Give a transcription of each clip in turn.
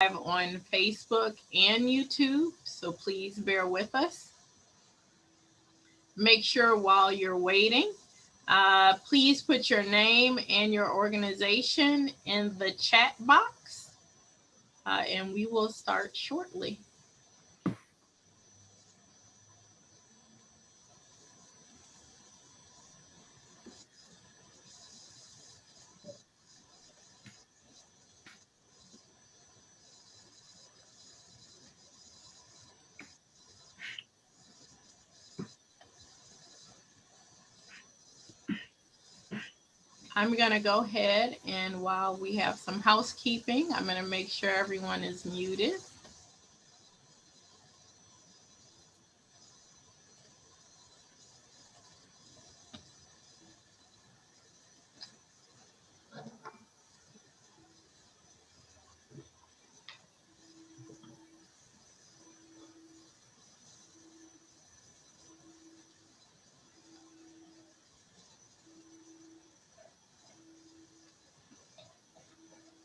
On Facebook and YouTube, so please bear with us. Make sure while you're waiting, please put your name and your organization in the chat box, and we will start shortly. I'm going to go ahead, and while we have some housekeeping, I'm going to make sure everyone is muted.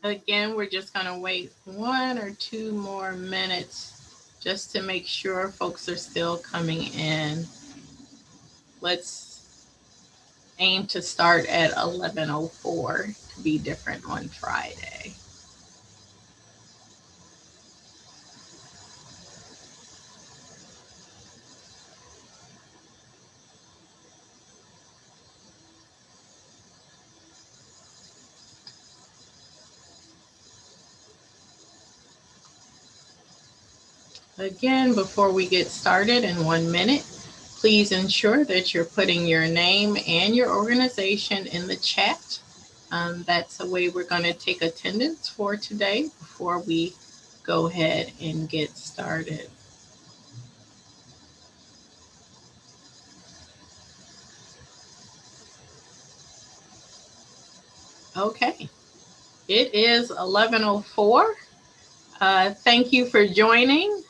Again, we're just going to wait 1 or 2 more minutes just to make sure folks are still coming in. Let's aim to start at 11:04 to be different on Friday. Again, before we get started in 1 minute, please ensure that you're putting your name and your organization in the chat. That's the way we're going to take attendance for today before we go ahead and get started. Okay, it is 11:04. Thank you for joining.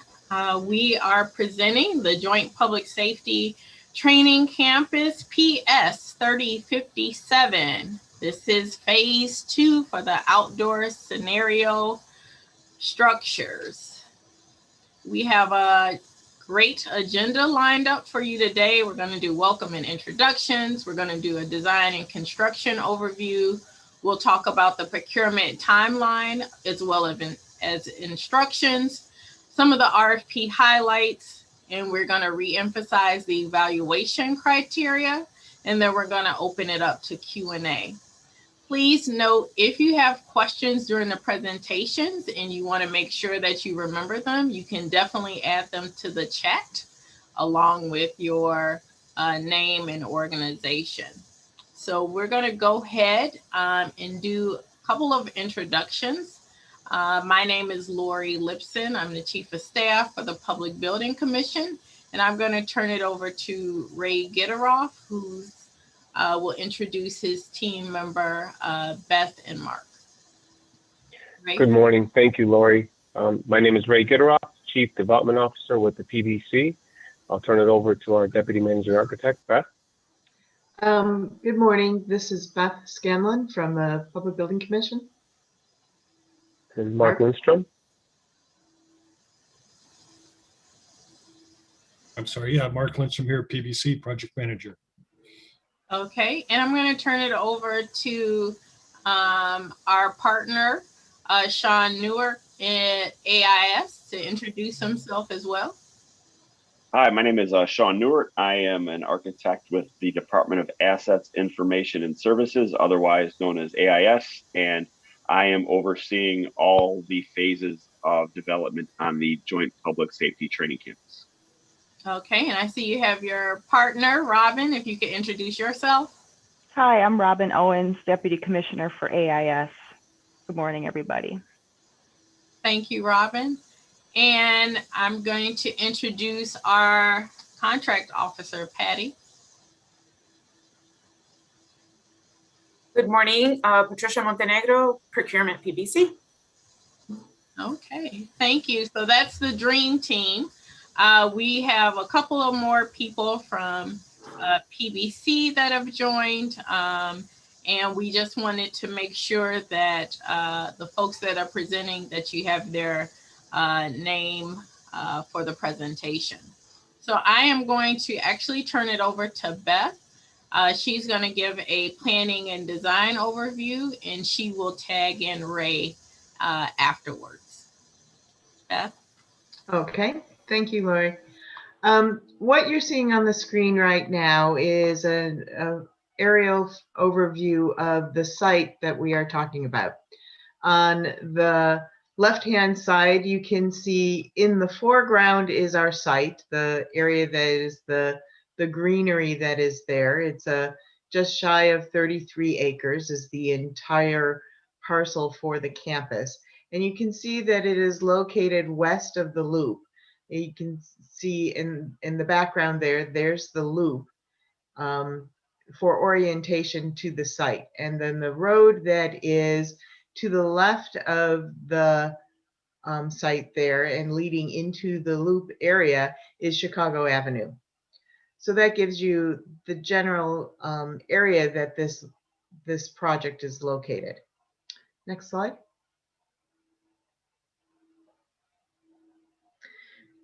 We are presenting the Joint Public Safety Training Campus PS 3057. This is phase 2 for the outdoor scenario structures. We have a great agenda lined up for you today. We're going to do welcome and introductions. We're going to do a design and construction overview. We'll talk about the procurement timeline as well as instructions, some of the RFP highlights, and we're going to re-emphasize the evaluation criteria, and then we're going to open it up to Q&A. Please note, if you have questions during the presentations and you want to make sure that you remember them, you can definitely add them to the chat along with your name and organization. So we're going to go ahead and do a couple of introductions. My name is Lori Lipson. I'm the Chief of Staff for the Public Building Commission, and I'm going to turn it over to Ray Gitteroff, who will introduce his team member, Beth and Mark. Ray? Good morning. Thank you, Lori. My name is Ray Gitteroff, Chief Development Officer with the PBC. I'll turn it over to our Deputy Managing Architect, Beth. Good morning. This is Beth Scanlon from the Public Building Commission. And Mark Lindstrom. I'm sorry, yeah, Mark Lindstrom here, PBC Project Manager. Okay, and I'm going to turn it over to our partner, Sean Newark at AIS, to introduce himself as well. Hi, my name is Sean Newark. I am an architect with the Department of Assets, Information and Services, otherwise known as AIS, and I am overseeing all the phases of development on the Joint Public Safety Training Campus. Okay, and I see you have your partner, Robin, if you could introduce yourself. Hi, I'm Robin Owens, Deputy Commissioner for AIS. Good morning, everybody. Thank you, Robin. And I'm going to introduce our contract officer, Patty. Good morning, Patricia Montenegro, Procurement PBC. Okay, thank you. So that's the dream team. We have a couple of more people from PBC that have joined, And we just wanted to make sure that the folks that are presenting, that you have their name for the presentation. So I am going to actually turn it over to Beth. She's going to give a planning and design overview, and she will tag in Ray afterwards. Beth? Okay, thank you, Lori. What you're seeing on the screen right now is an aerial overview of the site that we are talking about. On the left-hand side, you can see in the foreground is our site, the area that is the greenery that is there. It's just shy of 33 acres is the entire parcel for the campus. And you can see that it is located west of the loop. You can see in the background there's the loop for orientation to the site. And then the road that is to the left of the site there and leading into the loop area is Chicago Avenue. So that gives you the general area that this project is located. Next slide.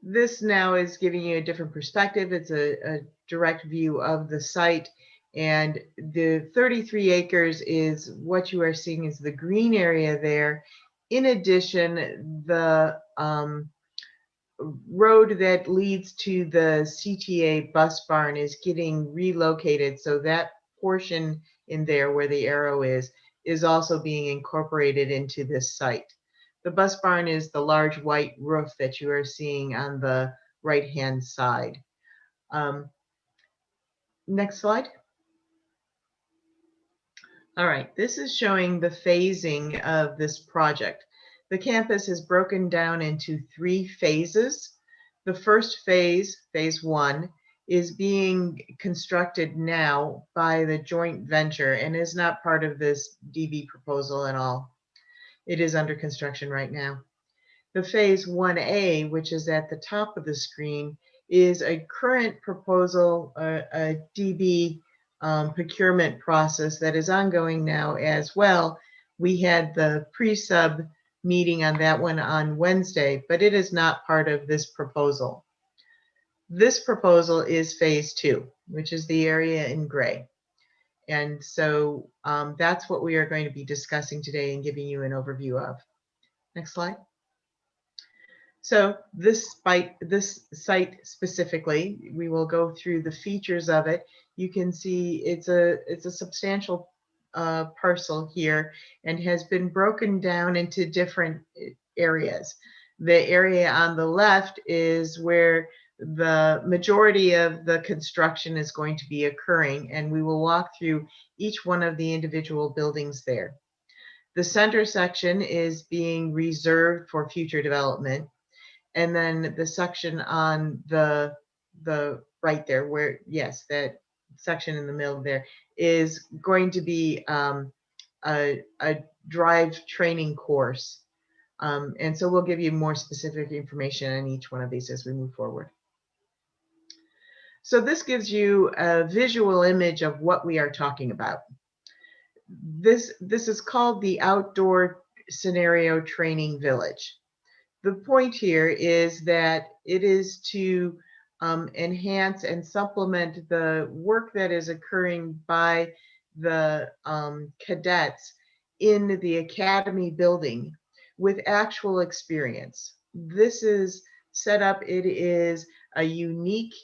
This now is giving you a different perspective. It's a direct view of the site, and the 33 acres is what you are seeing is the green area there. In addition, the road that leads to the CTA bus barn is getting relocated, so that portion in there where the arrow is also being incorporated into this site. The bus barn is the large white roof that you are seeing on the right-hand side. Next slide. All right, this is showing the phasing of this project. The campus is broken down into 3 phases. The first phase, phase 1, is being constructed now by the joint venture and is not part of this DB proposal at all. It is under construction right now. The phase 1A, which is at the top of the screen, is a current proposal, a DB procurement process that is ongoing now as well. We had the pre-sub meeting on that one on Wednesday, but it is not part of this proposal. This proposal is phase 2, which is the area in gray. And so that's what we are going to be discussing today and giving you an overview of. Next slide. So this site specifically, we will go through the features of it. You can see it's a substantial parcel here and has been broken down into different areas. The area on the left is where the majority of the construction is going to be occurring, and we will walk through each one of the individual buildings there. The center section is being reserved for future development. And then the section on the right there, where, yes, that section in the middle there is going to be a drive training course. And so we'll give you more specific information on each one of these as we move forward. So this gives you a visual image of what we are talking about. This is called the Outdoor Scenario Training Village. The point here is that it is to enhance and supplement the work that is occurring by the cadets in the academy building with actual experience. This is set up, it is a unique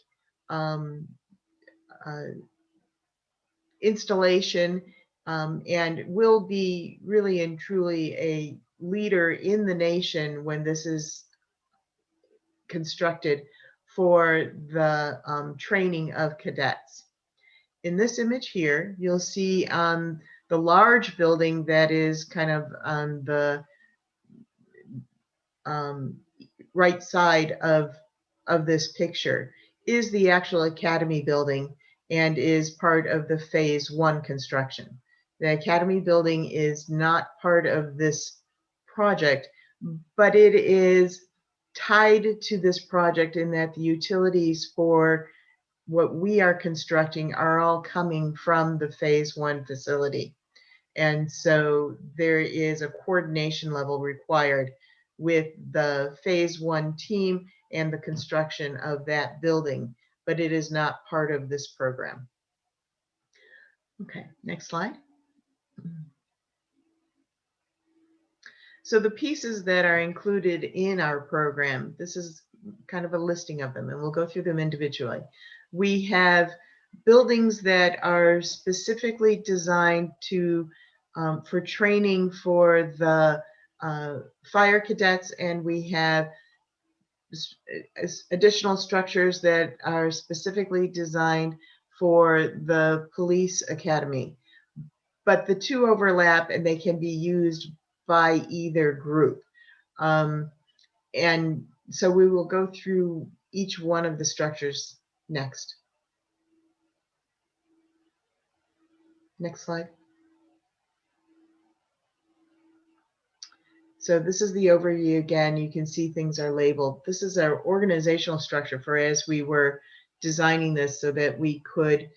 installation and will be really and truly a leader in the nation when this is constructed for the training of cadets. In this image here, you'll see on the large building that is kind of on the right side of this picture is the actual academy building and is part of the phase 1 construction. The academy building is not part of this project, but it is tied to this project in that the utilities for what we are constructing are all coming from the phase 1 facility. And so there is a coordination level required with the phase 1 team and the construction of that building, but it is not part of this program. Okay, next slide. So the pieces that are included in our program, this is kind of a listing of them, and we'll go through them individually. We have buildings that are specifically designed to for training for the fire cadets, and we have additional structures that are specifically designed for the police academy. But the two overlap, and they can be used by either group. And so we will go through each one of the structures next. Next slide. So this is the overview again. You can see things are labeled. This is our organizational structure for as we were designing this so that we could,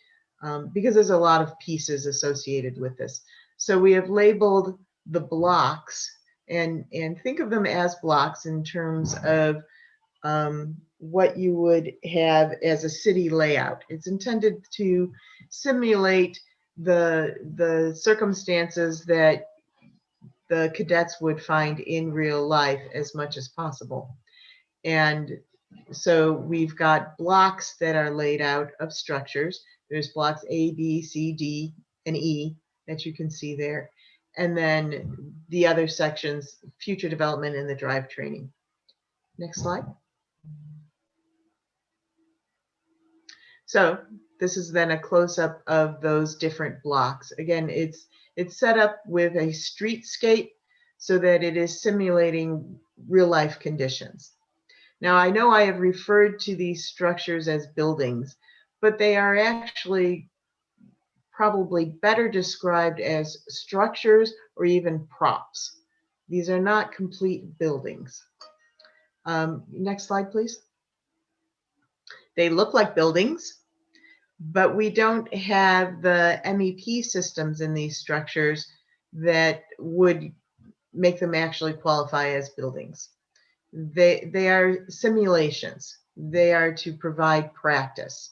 because there's a lot of pieces associated with this. So we have labeled the blocks and think of them as blocks in terms of what you would have as a city layout. It's intended to simulate the circumstances that the cadets would find in real life as much as possible. And so we've got blocks that are laid out of structures. There's blocks A, B, C, D, and E that you can see there. And then the other sections, future development and the drive training. Next slide. So this is then a close-up of those different blocks. Again, it's set up with a streetscape so that it is simulating real-life conditions. Now, I know I have referred to these structures as buildings, but they are actually probably better described as structures or even props. These are not complete buildings. Next slide, please. They look like buildings, but we don't have the MEP systems in these structures that would make them actually qualify as buildings. They are simulations. They are to provide practice.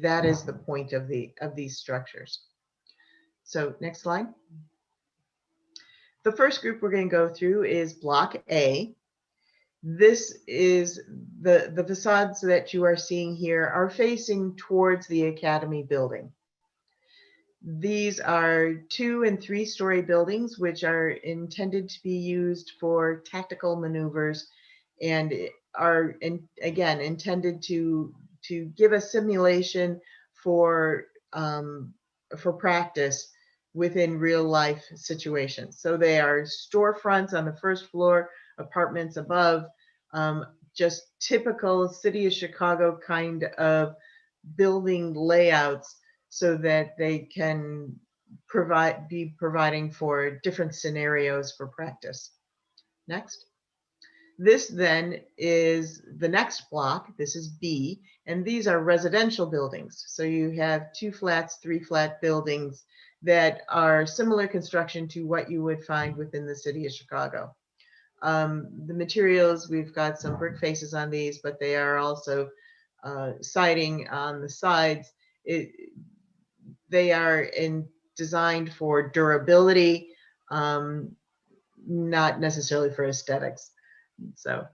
That is the point of these structures. So next slide. The first group we're going to go through is Block A. This is the facades that you are seeing here are facing towards the Academy building. These are 2- and 3-story buildings, which are intended to be used for tactical maneuvers and are, again, intended to give a simulation for practice within real life situations. So they are storefronts on the first floor, apartments above, just typical city of Chicago kind of building layouts so that they can be providing for different scenarios for practice. Next. This then is the next block. This is B, and these are residential buildings. So you have 2 flats, 3 flat buildings that are similar construction to what you would find within the city of Chicago. The materials, we've got some brick faces on these, but they are also siding on the sides. They are designed for durability, not necessarily for aesthetics. So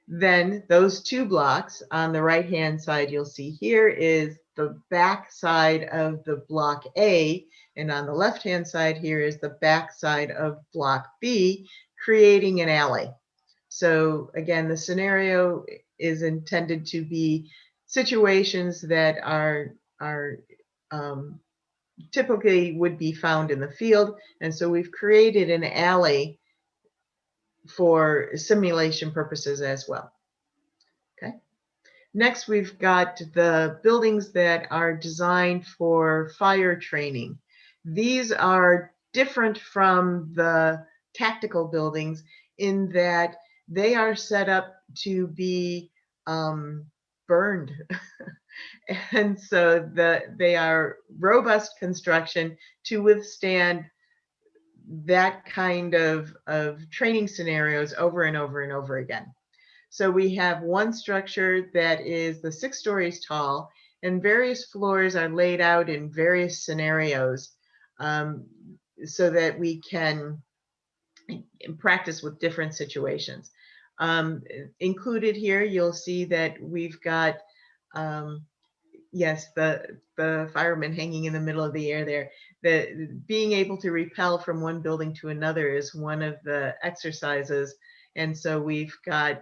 then those 2 blocks on the right hand side you'll see here is the back side of the block A, and on the left hand side here is the back side of block B, creating an alley. So again, the scenario is intended to be situations that are typically would be found in the field, and so we've created an alley for simulation purposes as well. Okay. Next, we've got the buildings that are designed for fire training. These are different from the tactical buildings in that they are set up to be burned. And so they are robust construction to withstand that kind of training scenarios over and over and over again. So we have one structure that is the 6 stories tall, and various floors are laid out in various scenarios so that we can practice with different situations. Included here, you'll see that we've got, yes, the fireman hanging in the middle of the air there. Being able to repel from one building to another is one of the exercises. And so we've got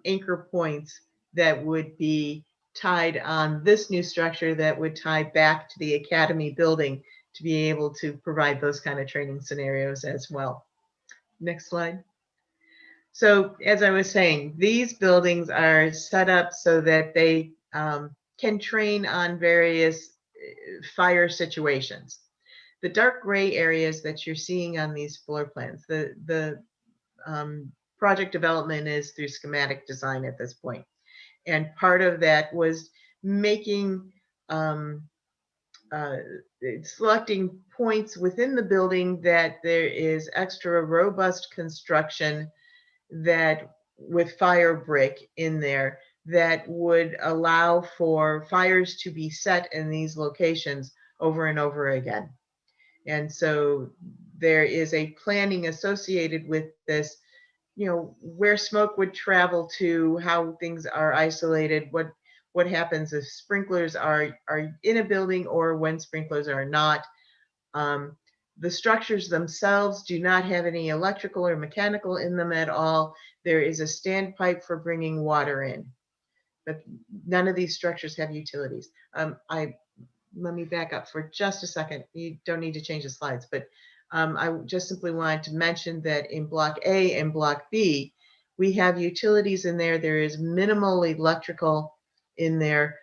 anchor points that would be tied on this new structure that would tie back to the academy building to be able to provide those kind of training scenarios as well. Next slide. So as I was saying, these buildings are set up so that they can train on various fire situations. The dark gray areas that you're seeing on these floor plans, the project development is through schematic design at this point. And part of that was making, selecting points within the building that there is extra robust construction that with fire brick in there that would allow for fires to be set in these locations over and over again. And so there is a planning associated with this, you know, where smoke would travel to, how things are isolated, what happens if sprinklers are in a building or when sprinklers are not. The structures themselves do not have any electrical or mechanical in them at all. There is a standpipe for bringing water in, but none of these structures have utilities. Let me back up for just a second. You don't need to change the slides, but I just simply wanted to mention that in Block A and Block B, we have utilities in there. There is minimal electrical in there,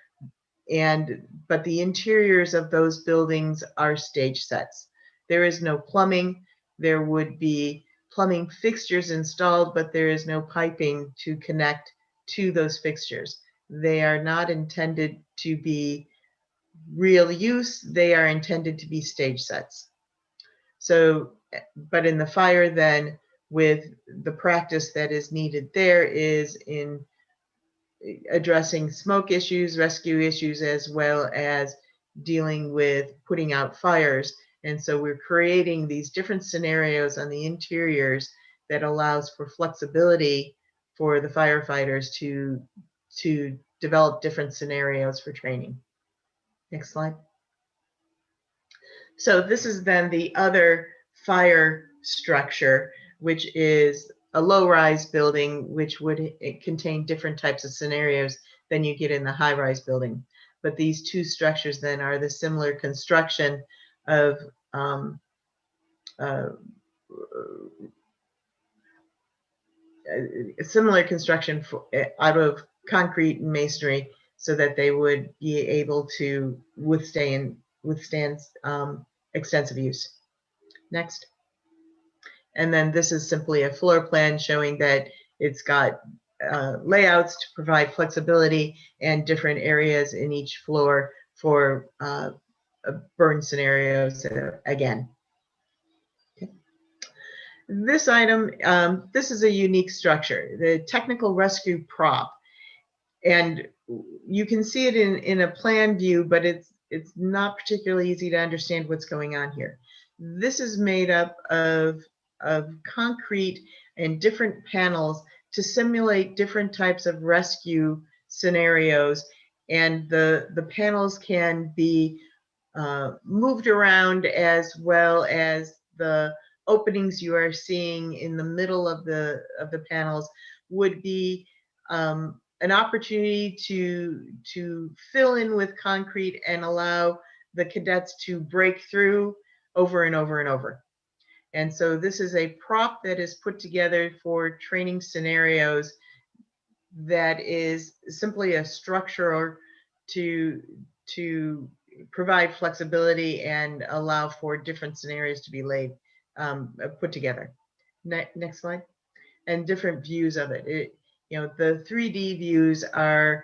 but the interiors of those buildings are stage sets. There is no plumbing. There would be plumbing fixtures installed, but there is no piping to connect to those fixtures. They are not intended to be real use. They are intended to be stage sets. So, but in the fire then, with the practice that is needed there is in addressing smoke issues, rescue issues, as well as dealing with putting out fires. And so we're creating these different scenarios on the interiors that allows for flexibility for the firefighters to develop different scenarios for training. Next slide. So this is then the other fire structure, which is a low-rise building, which would contain different types of scenarios than you get in the high-rise building. But these two structures then are the similar construction of similar construction out of concrete and masonry, so that they would be able to withstand extensive use. Next. And then this is simply a floor plan showing that it's got layouts to provide flexibility and different areas in each floor for burn scenarios again. Okay. This item, this is a unique structure, the technical rescue prop. And you can see it in a plan view, but it's not particularly easy to understand what's going on here. This is made up of concrete and different panels to simulate different types of rescue scenarios. And the panels can be moved around, as well as the openings you are seeing in the middle of the panels would be an opportunity to fill in with concrete and allow the cadets to break through over and over and over. And so this is a prop that is put together for training scenarios that is simply a structure to provide flexibility and allow for different scenarios to be put together. Next slide. And different views of it. You know, the 3D views are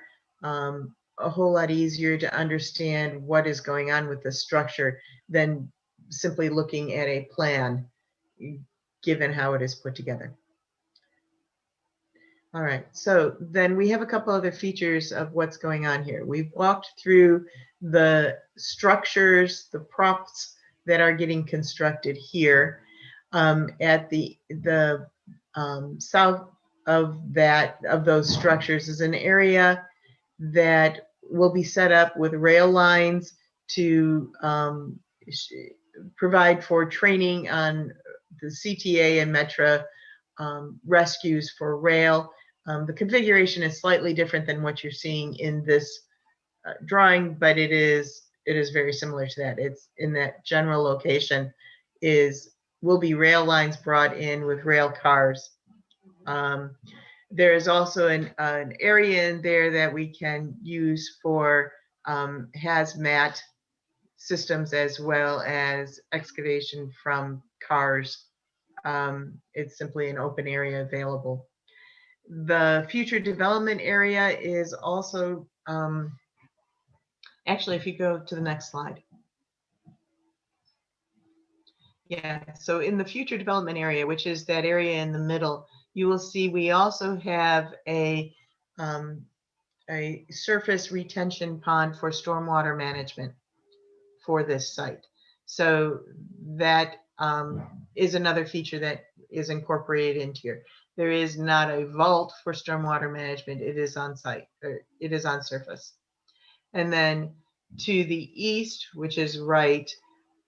a whole lot easier to understand what is going on with the structure than simply looking at a plan, given how it is put together. All right, so then we have a couple other features of what's going on here. We've walked through the structures, the props that are getting constructed here. At the south of those structures is an area that will be set up with rail lines to provide for training on the CTA and Metra rescues for rail. The configuration is slightly different than what you're seeing in this drawing, but it is very similar to that. It's in that general location will be rail lines brought in with rail cars. There is also an area in there that we can use for hazmat systems as well as excavation from cars. It's simply an open area available. The future development area is also, actually, if you go to the next slide. Yeah, so in the future development area, which is that area in the middle, you will see we also have a surface retention pond for stormwater management for this site. So that is another feature that is incorporated into here. There is not a vault for stormwater management. It is on site, or it is on surface. And then to the east, which is right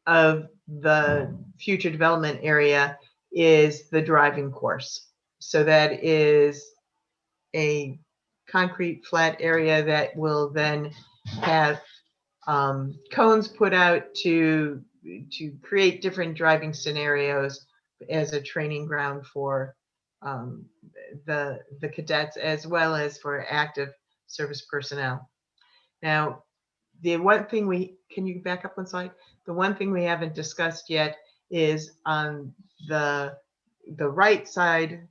of the future development area, is the driving course. So that is a concrete flat area that will then have cones put out to create different driving scenarios as a training ground for the cadets as well as for active service personnel. Now, the one thing can you back up one slide? The one thing we haven't discussed yet is on the right side,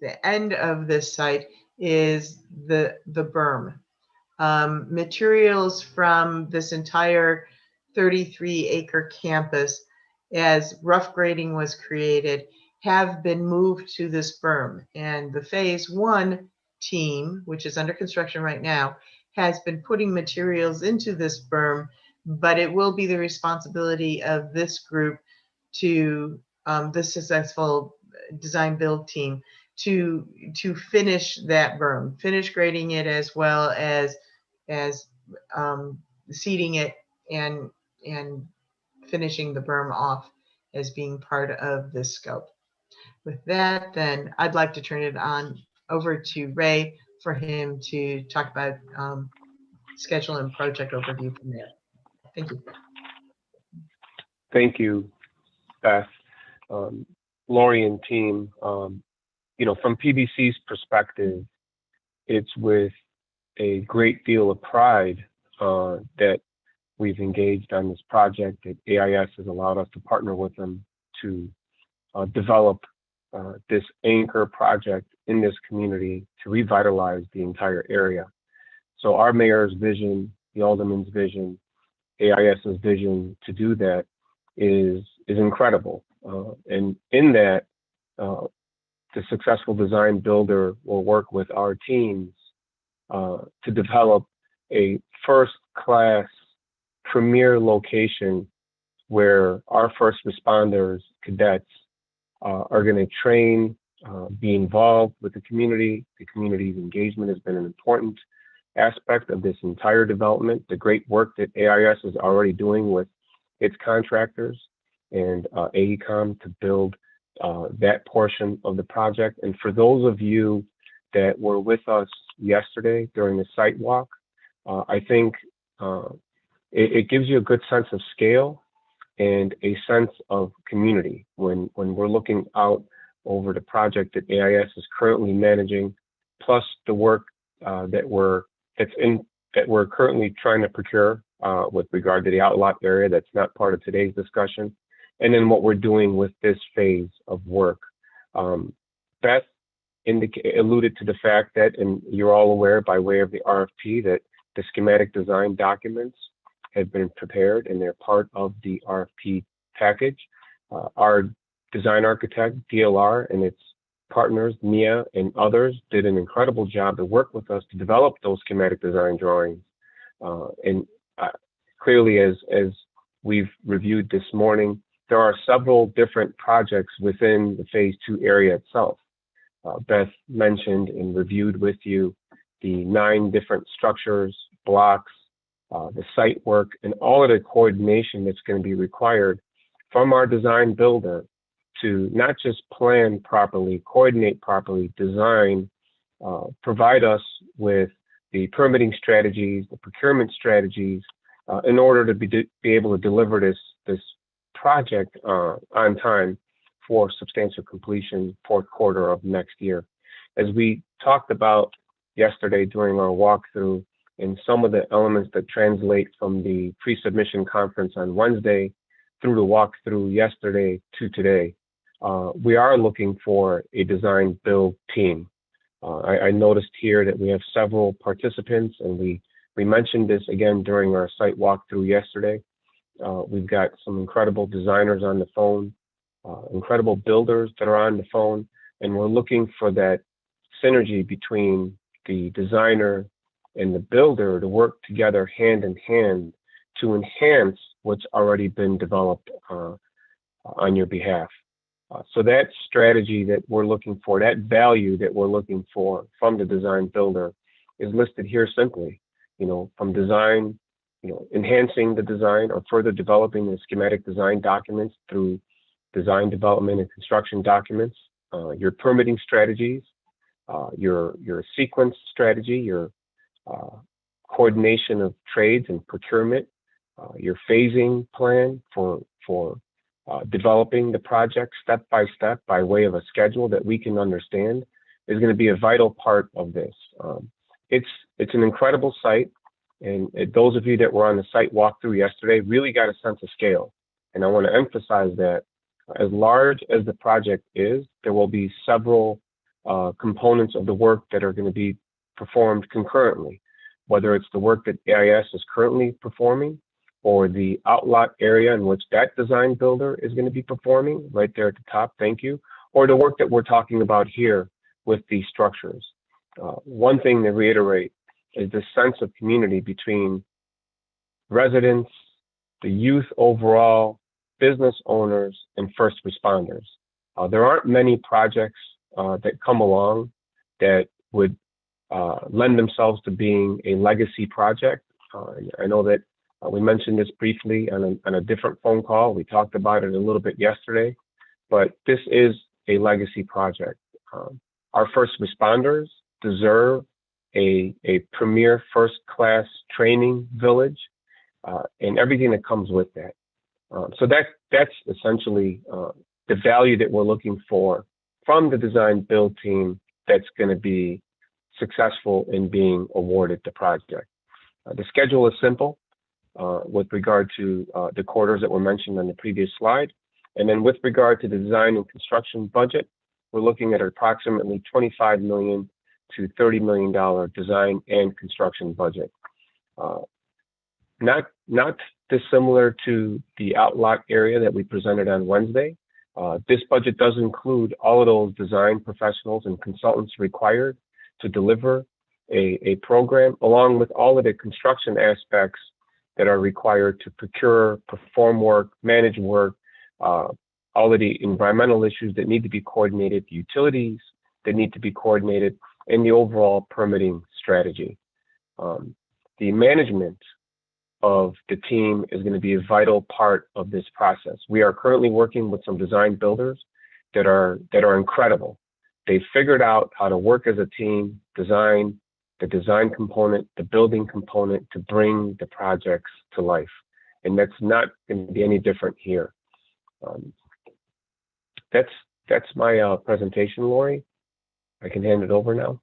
the end of this site is the berm. Materials from this entire 33-acre campus, as rough grading was created, have been moved to this berm. And the phase 1 team, which is under construction right now, has been putting materials into this berm, but it will be the responsibility of this group to the successful design build team to finish that berm, finish grading it as well as seeding it and finishing the berm off as being part of this scope. With that, then I'd like to turn it on over to Ray for him to talk about schedule and project overview from there. Thank you. Thank you, Beth. Lori and team, you know, from PBC's perspective, it's with a great deal of pride that we've engaged on this project, that AIS has allowed us to partner with them to develop this anchor project in this community to revitalize the entire area. So our mayor's vision, the alderman's vision, AIS's vision to do that is incredible. And in that, the successful design builder will work with our teams to develop a first-class premier location where our first responders, cadets, are going to train, be involved with the community. The community's engagement has been an important aspect of this entire development. The great work that AIS is already doing with its contractors and AECOM to build that portion of the project. And for those of you that were with us yesterday during the site walk, I think it gives you a good sense of scale and a sense of community when we're looking out over the project that AIS is currently managing, plus the work that we're currently trying to procure with regard to the outlot area that's not part of today's discussion, and then what we're doing with this phase of work. Beth alluded to the fact that, and you're all aware by way of the RFP, that The schematic design documents have been prepared and they're part of the RFP package. Our design architect, DLR, and its partners, MIA and others, did an incredible job to work with us to develop those schematic design drawings. Clearly, as we've reviewed this morning, there are several different projects within the Phase 2 area itself. Beth mentioned and reviewed with you the 9 different structures, blocks, the site work, and all of the coordination that's going to be required from our design builder to not just plan properly, coordinate properly, design, provide us with the permitting strategies, the procurement strategies, in order to be able to deliver this project on time for substantial completion, fourth quarter of next year. As we talked about yesterday during our walkthrough, and some of the elements that translate from the pre-submission conference on Wednesday through the walkthrough yesterday to today, we are looking for a design build team. I noticed here that we have several participants, and we mentioned this again during our site walkthrough yesterday. We've got some incredible designers on the phone, incredible builders that are on the phone, and we're looking for that synergy between the designer and the builder to work together hand in hand to enhance what's already been developed on your behalf. So that strategy that we're looking for, that value that we're looking for from the design builder is listed here simply, from design, enhancing the design or further developing the schematic design documents through design development and construction documents, your permitting strategies, your sequence strategy, your coordination of trades and procurement, your phasing plan for developing the project step by step by way of a schedule that we can understand is going to be a vital part of this. It's an incredible site, and those of you that were on the site walkthrough yesterday really got a sense of scale. And I want to emphasize that as large as the project is, there will be several components of the work that are going to be performed concurrently, whether it's the work that AIS is currently performing or the outlot area in which that design builder is going to be performing right there at the top, thank you, or the work that we're talking about here with these structures. One thing to reiterate is the sense of community between residents, the youth overall, business owners, and first responders. There aren't many projects that come along that would lend themselves to being a legacy project. I know that we mentioned this briefly on a different phone call. We talked about it a little bit yesterday, but this is a legacy project. Our first responders deserve a premier first-class training village and everything that comes with that. So that's essentially the value that we're looking for from the design build team that's going to be successful in being awarded the project. The schedule is simple with regard to the quarters that were mentioned on the previous slide. And then with regard to the design and construction budget, we're looking at approximately $25 million to $30 million design and construction budget. Not dissimilar to the outlot area that we presented on Wednesday. This budget does include all of those design professionals and consultants required to deliver a program, along with all of the construction aspects that are required to procure, perform work, manage work, all of the environmental issues that need to be coordinated, the utilities that need to be coordinated, and the overall permitting strategy. The management of the team is going to be a vital part of this process. We are currently working with some design builders that are incredible. They figured out how to work as a team, design the design component, the building component to bring the projects to life. And that's not going to be any different here. That's my presentation, Lori. I can hand it over now.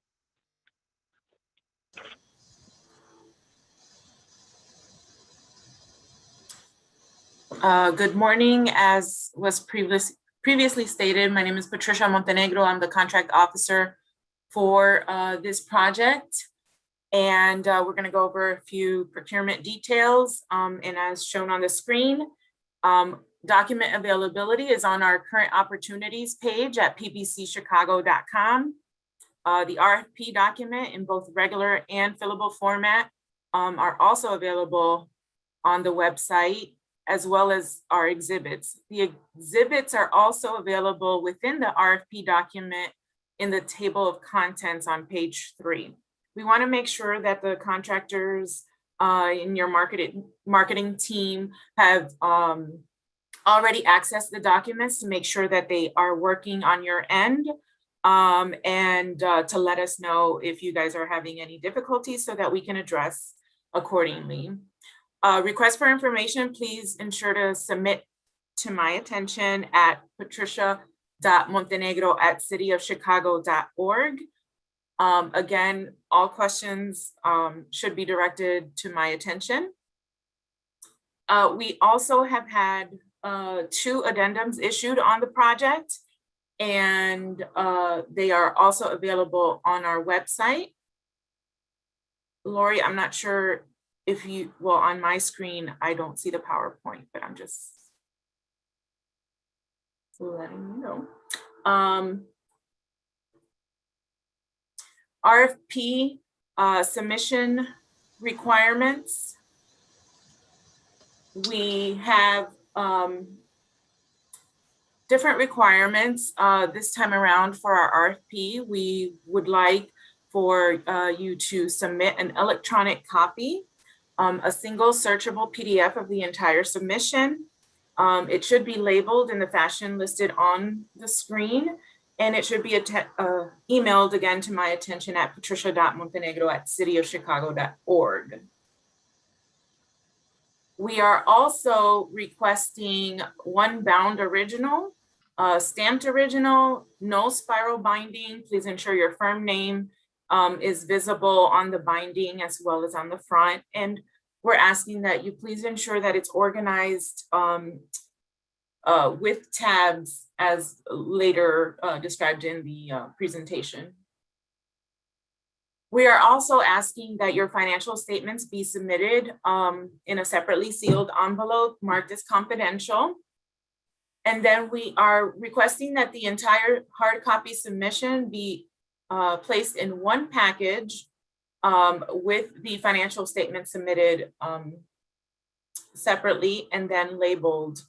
Good morning. As was previously stated, my name is Patricia Montenegro. I'm the contract officer for this project. And we're going to go over a few procurement details. And as shown on the screen, document availability is on our current opportunities page at pbcchicago.com. The RFP document in both regular and fillable format are also available on the website, as well as our exhibits. The exhibits are also available within the RFP document in the table of contents on page 3. We want to make sure that the contractors in your marketing team have already accessed the documents to make sure that they are working on your end, and to let us know if you guys are having any difficulties so that we can address accordingly. Request for information, please ensure to submit to my attention at patricia.montenegro@cityofchicago.org. Again, all questions should be directed to my attention. We also have had 2 addendums issued on the project, and they are also available on our website. Lori, I'm not sure if you, well, on my screen, I don't see the PowerPoint, but I'm just letting you know. RFP submission requirements. We have different requirements this time around for our RFP. We would like for you to submit an electronic copy, a single searchable PDF of the entire submission. It should be labeled in the fashion listed on the screen, and it should be emailed again to my attention at patricia.montenegro@cityofchicago.org. We are also requesting 1 bound original, stamped original, no spiral binding. Please ensure your firm name is visible on the binding as well as on the front. And we're asking that you please ensure that it's organized with tabs as later described in the presentation. We are also asking that your financial statements be submitted in a separately sealed envelope marked as confidential. And then we are requesting that the entire hard copy submission be placed in 1 package with the financial statement submitted separately and then labeled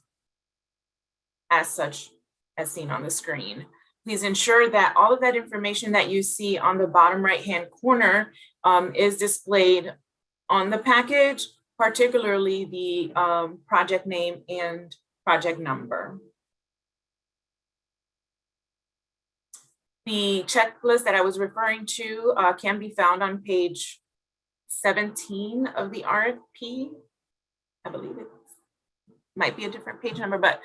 as such as seen on the screen. Please ensure that all of that information that you see on the bottom right-hand corner is displayed on the package, particularly the project name and project number. The checklist that I was referring to can be found on page 17 of the RFP. I believe it might be a different page number, but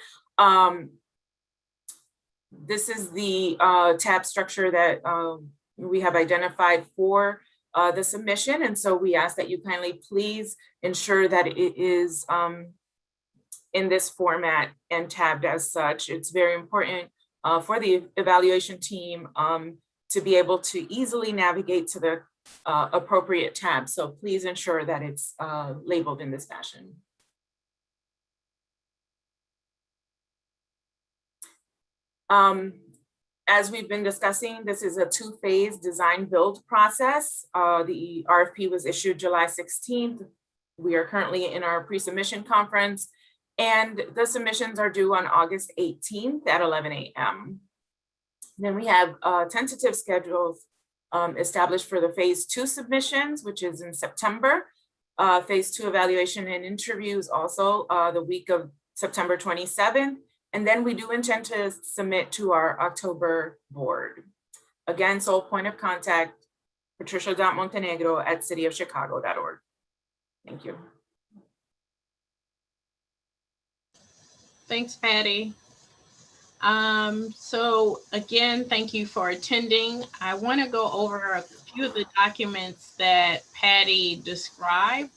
this is the tab structure that we have identified for the submission. And so we ask that you kindly please ensure that it is in this format and tabbed as such. It's very important for the evaluation team to be able to easily navigate to the appropriate tab. So please ensure that it's labeled in this fashion. As we've been discussing, this is a 2-phase design build process. The RFP was issued July 16th. We are currently in our pre-submission conference, and the submissions are due on August 18th at 11 a.m. Then we have tentative schedules established for the phase 2 submissions, which is in September. Phase 2 evaluation and interviews also the week of September 27th. And then we do intend to submit to our October board. Again, sole point of contact, patricia.montenegro@cityofchicago.org. Thank you. Thanks, Patty. So again, thank you for attending. I want to go over a few of the documents that Patty described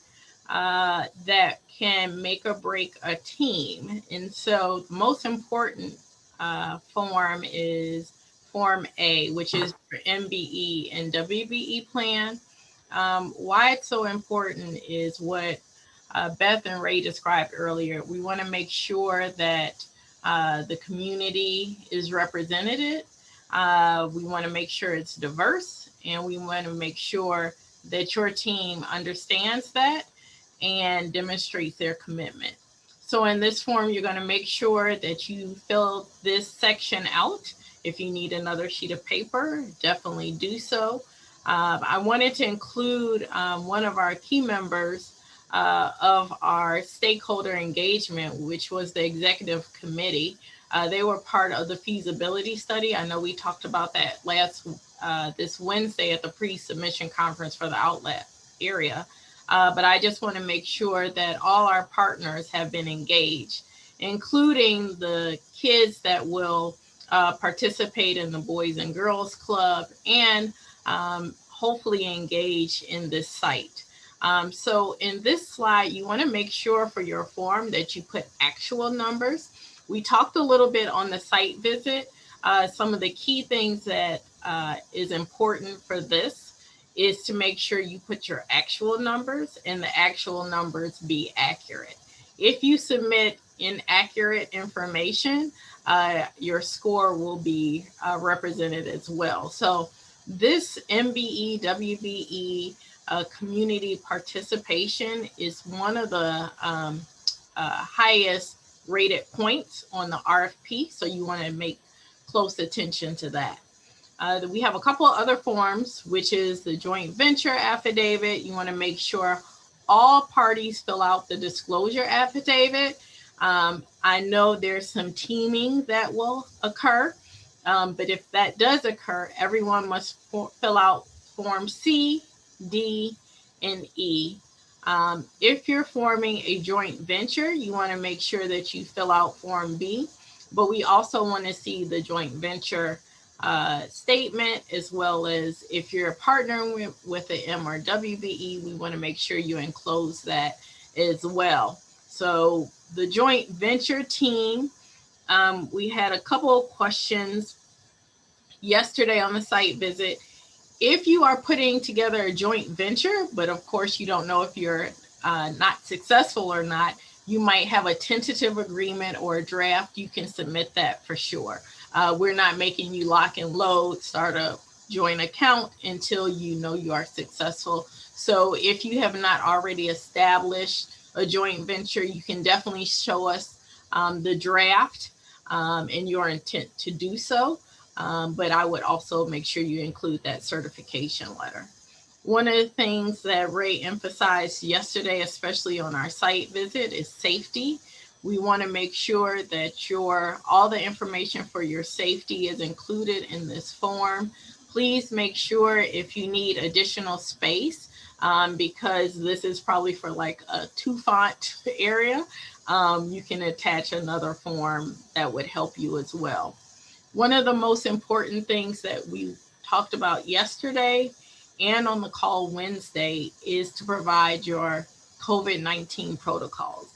that can make or break a team. And so the most important form is Form A, which is for MBE and WBE plan. Why it's so important is what Beth and Ray described earlier. We want to make sure that the community is represented. We want to make sure it's diverse, and we want to make sure that your team understands that and demonstrates their commitment. So in this form, you're going to make sure that you fill this section out. If you need another sheet of paper, definitely do so. I wanted to include one of our key members of our stakeholder engagement, which was the executive committee. They were part of the feasibility study. I know we talked about that this Wednesday at the pre-submission conference for the outlet area. But I just want to make sure that all our partners have been engaged, including the kids that will participate in the Boys and Girls Club and hopefully engage in this site. So in this slide, you want to make sure for your form that you put actual numbers. We talked a little bit on the site visit. Some of the key things that is important for this is to make sure you put your actual numbers and the actual numbers be accurate. If you submit inaccurate information, your score will be represented as well. So this MBE, WBE community participation is one of the highest rated points on the RFP. So you want to make close attention to that. We have a couple of other forms, which is the joint venture affidavit. You want to make sure all parties fill out the disclosure affidavit. I know there's some teaming that will occur, but if that does occur, everyone must fill out Form C, D, and E. If you're forming a joint venture, you want to make sure that you fill out Form B, but we also want to see the joint venture statement, as well as if you're partnering with the M or WBE, we want to make sure you enclose that as well. So the joint venture team, we had a couple of questions yesterday on the site visit. If you are putting together a joint venture, but of course you don't know if you're not successful or not, you might have a tentative agreement or a draft. You can submit that for sure. We're not making you lock and load, start a joint account until you know you are successful. So if you have not already established a joint venture, you can definitely show us the draft and your intent to do so. But I would also make sure you include that certification letter. One of the things that Ray emphasized yesterday, especially on our site visit, is safety. We want to make sure that all the information for your safety is included in this form. Please make sure if you need additional space, because this is probably for like a 2-font area, you can attach another form that would help you as well. One of the most important things that we talked about yesterday and on the call Wednesday is to provide your COVID-19 protocols.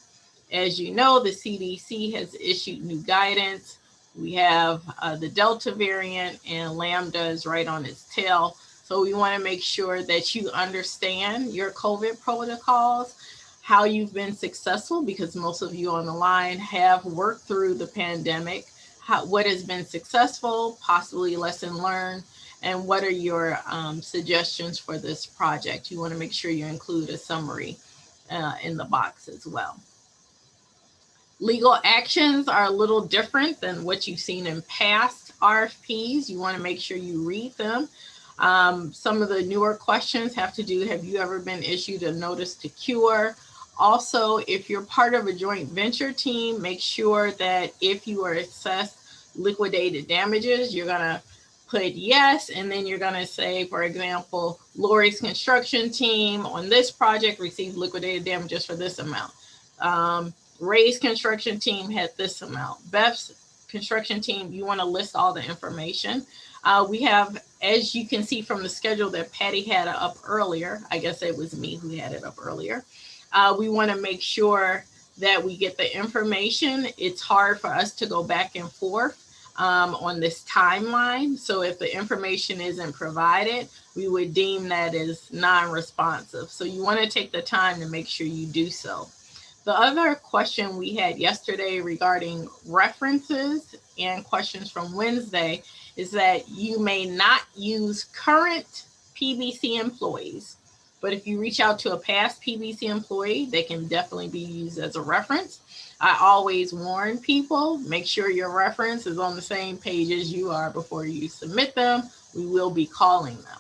As you know, the CDC has issued new guidance. We have the Delta variant, and Lambda is right on its tail. So we want to make sure that you understand your COVID protocols, how you've been successful, because most of you on the line have worked through the pandemic, what has been successful, possibly lesson learned, and what are your suggestions for this project. You want to make sure you include a summary in the box as well. Legal actions are a little different than what you've seen in past RFPs. You want to make sure you read them. Some of the newer questions have to do, have you ever been issued a notice to cure? Also, if you're part of a joint venture team, make sure that if you are assessed liquidated damages, you're going to put yes, and then you're going to say, for example, Lori's construction team on this project received liquidated damages for this amount. Ray's construction team had this amount. Beth's construction team, you want to list all the information. We have, as you can see from the schedule that Patty had up earlier, I guess it was me who had it up earlier. We want to make sure that we get the information. It's hard for us to go back and forth on this timeline. So if the information isn't provided, we would deem that as non-responsive. So you want to take the time to make sure you do so. The other question we had yesterday regarding references and questions from Wednesday is that you may not use current PBC employees, but if you reach out to a past PBC employee, they can definitely be used as a reference. I always warn people, make sure your reference is on the same page as you are before you submit them. We will be calling them.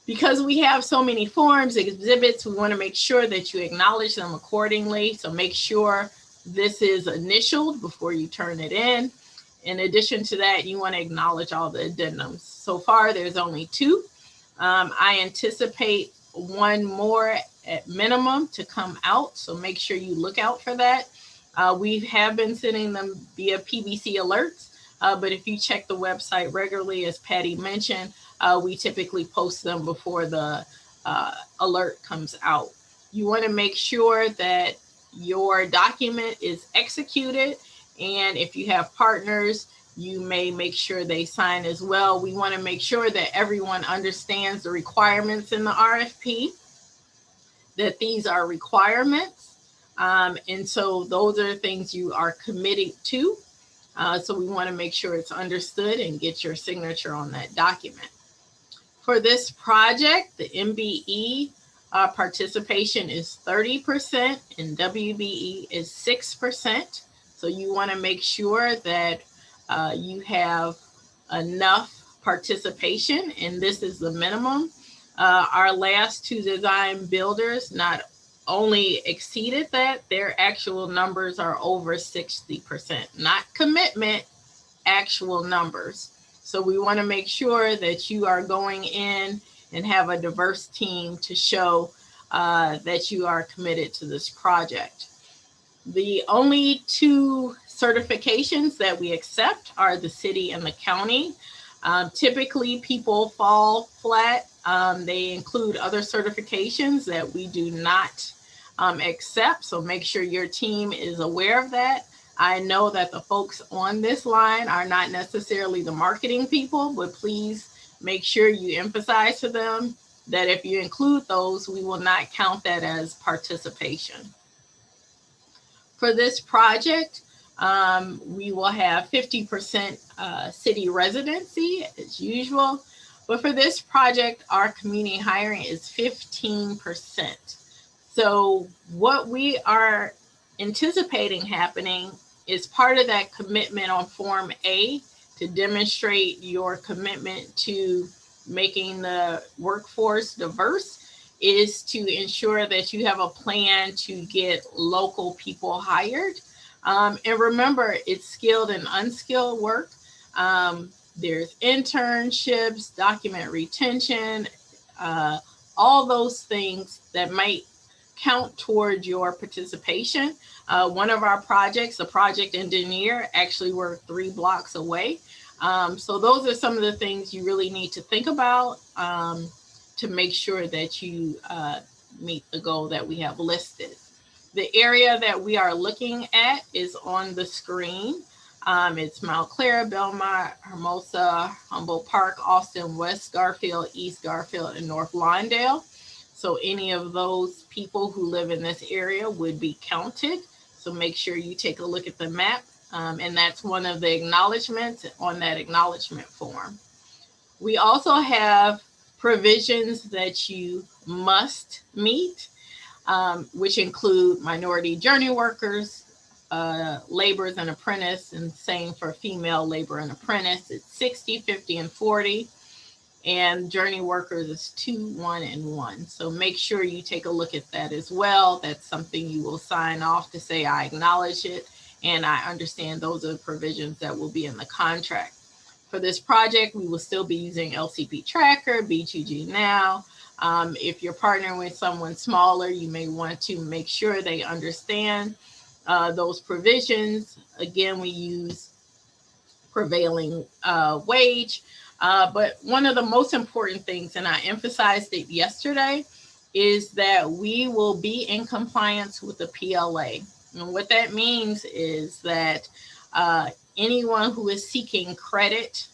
Because we have so many forms, exhibits, we want to make sure that you acknowledge them accordingly. So make sure this is initialed before you turn it in. In addition to that, you want to acknowledge all the addendums. So far, there's only 2. I anticipate 1 more at minimum to come out. So make sure you look out for that. We have been sending them via PBC alerts, but if you check the website regularly, as Patty mentioned, we typically post them before the alert comes out. You want to make sure that your document is executed, and if you have partners, you may make sure they sign as well. We want to make sure that everyone understands the requirements in the RFP, that these are requirements. And so those are things you are committed to. So we want to make sure it's understood and get your signature on that document. For this project, the MBE participation is 30% and WBE is 6%. So you want to make sure that you have enough participation, and this is the minimum. Our last 2 design builders not only exceeded that, their actual numbers are over 60%, not commitment, actual numbers. So we want to make sure that you are going in and have a diverse team to show that you are committed to this project. The only 2 certifications that we accept are the city and the county. Typically, people fall flat. They include other certifications that we do not accept. So make sure your team is aware of that. I know that the folks on this line are not necessarily the marketing people, but please make sure you emphasize to them that if you include those, we will not count that as participation. For this project, we will have 50% city residency as usual. But for this project, our community hiring is 15%. So what we are anticipating happening is part of that commitment on Form A to demonstrate your commitment to making the workforce diverse is to ensure that you have a plan to get local people hired. And remember, it's skilled and unskilled work. There's internships, document retention, all those things that might count towards your participation. One of our projects, the project engineer, actually worked 3 blocks away. So those are some of the things you really need to think about to make sure that you meet the goal that we have listed. The area that we are looking at is on the screen. It's Mount Clara, Belmont, Hermosa, Humboldt Park, Austin, West Garfield, East Garfield, and North Lawndale. So any of those people who live in this area would be counted. So make sure you take a look at the map. And that's one of the acknowledgements on that acknowledgement form. We also have provisions that you must meet, which include minority journey workers, laborers and apprentice, and same for female labor and apprentice. It's 60, 50, and 40. And journey workers is 2, 1, and 1. So make sure you take a look at that as well. That's something you will sign off to say, I acknowledge it, and I understand those are the provisions that will be in the contract. For this project, we will still be using LCP Tracker, B2G Now. If you're partnering with someone smaller, you may want to make sure they understand those provisions. Again, we use prevailing wage. But one of the most important things, and I emphasized it yesterday, is that we will be in compliance with the PLA. And what that means is that anyone who is seeking credit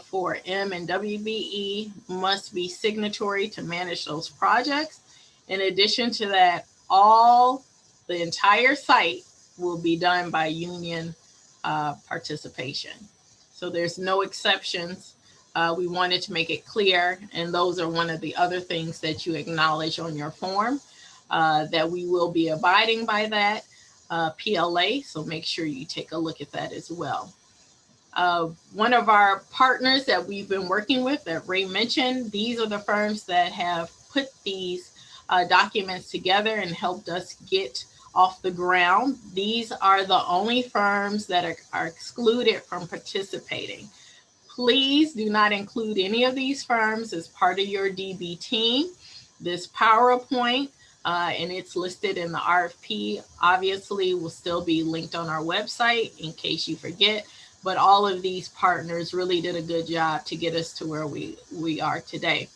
for M and WBE must be signatory to manage those projects. In addition to that, the entire site will be done by union participation. So there's no exceptions. We wanted to make it clear, and those are one of the other things that you acknowledge on your form, that we will be abiding by that PLA, so make sure you take a look at that as well. One of our partners that we've been working with that Ray mentioned, these are the firms that have put these documents together and helped us get off the ground. These are the only firms that are excluded from participating. Please do not include any of these firms as part of your DB team. This PowerPoint, and it's listed in the RFP, obviously will still be linked on our website in case you forget. But all of these partners really did a good job to get us to where we are today.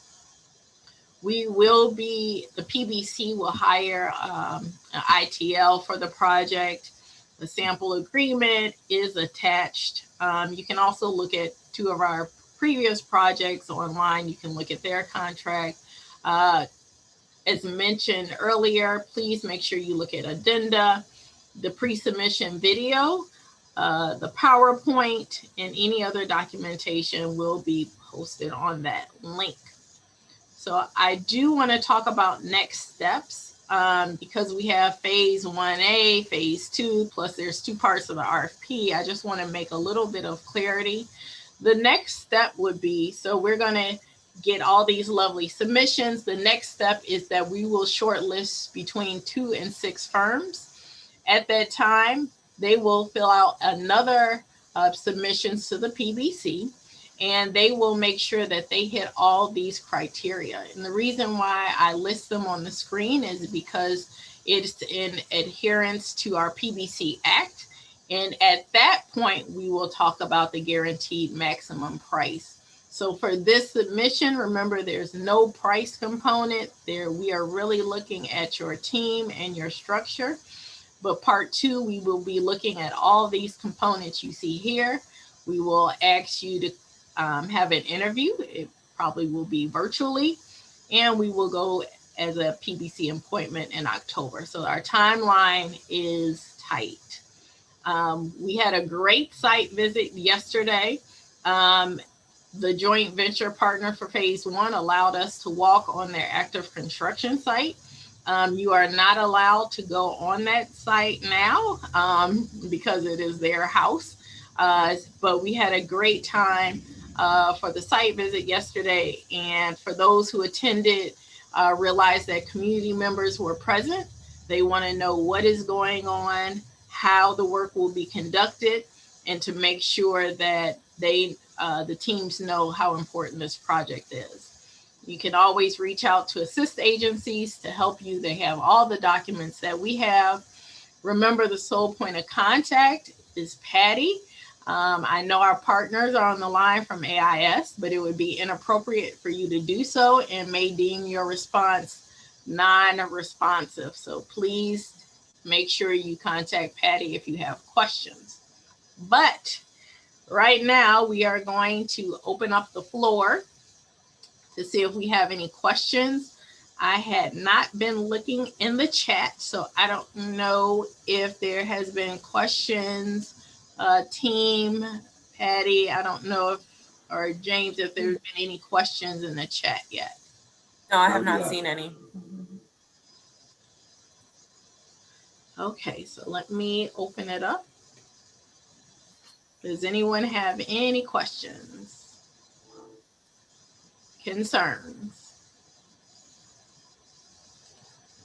The PBC will hire an ITL for the project. The sample agreement is attached. You can also look at 2 of our previous projects online. You can look at their contract. As mentioned earlier, please make sure you look at addenda, the pre-submission video, the PowerPoint, and any other documentation will be posted on that link. So I do want to talk about next steps because we have phase 1A, phase 2, plus there's 2 parts of the RFP. I just want to make a little bit of clarity. The next step would be, so we're going to get all these lovely submissions. The next step is that we will shortlist between 2 and 6 firms. At that time, they will fill out another submissions to the PBC, and they will make sure that they hit all these criteria. And the reason why I list them on the screen is because it's in adherence to our PBC Act. And at that point, we will talk about the guaranteed maximum price. So for this submission, remember there's no price component there. We are really looking at your team and your structure. But part 2, we will be looking at all these components you see here. We will ask you to have an interview. It probably will be virtually, and we will go as a PBC appointment in October. So our timeline is tight. We had a great site visit yesterday. The joint venture partner for phase 1 allowed us to walk on their active construction site. You are not allowed to go on that site now because it is their house. But we had a great time for the site visit yesterday. And for those who attended, realized that community members were present. They want to know what is going on, how the work will be conducted, and to make sure that the teams know how important this project is. You can always reach out to assist agencies to help you. They have all the documents that we have. Remember, the sole point of contact is Patty. I know our partners are on the line from AIS, but it would be inappropriate for you to do so and may deem your response non-responsive. So please make sure you contact Patty if you have questions. But right now, we are going to open up the floor to see if we have any questions. I had not been looking in the chat, so I don't know if there has been questions. Team, Patty, I don't know if, or James, if there's been any questions in the chat yet. No, I have not seen any. Okay, so let me open it up. Does anyone have any questions? Concerns?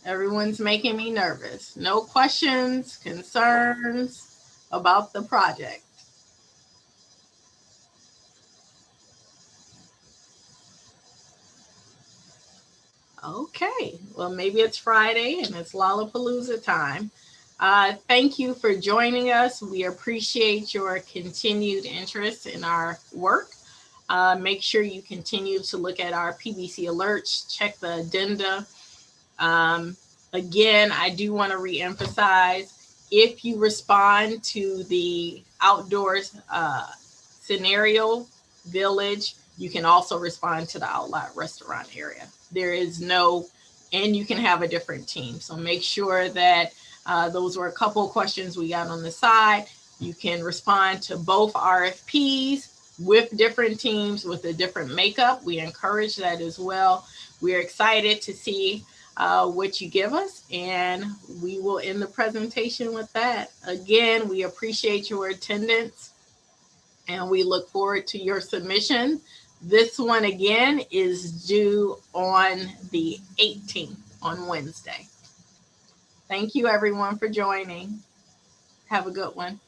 Everyone's making me nervous. No questions, concerns about the project? Okay, well, maybe it's Friday and it's Lollapalooza time. Thank you for joining us. We appreciate your continued interest in our work. Make sure you continue to look at our PBC alerts, check the addenda. Again, I do want to reemphasize, if you respond to the outdoors scenario, village. You can also respond to the outlet restaurant area. There is no, and you can have a different team. So make sure that those were a couple of questions we got on the side. You can respond to both RFPs with different teams with a different makeup. We encourage that as well. We're excited to see what you give us, and we will end the presentation with that. Again, we appreciate your attendance, and we look forward to your submission. This one again is due on the 18th, on Wednesday. Thank you everyone for joining. Have a good one.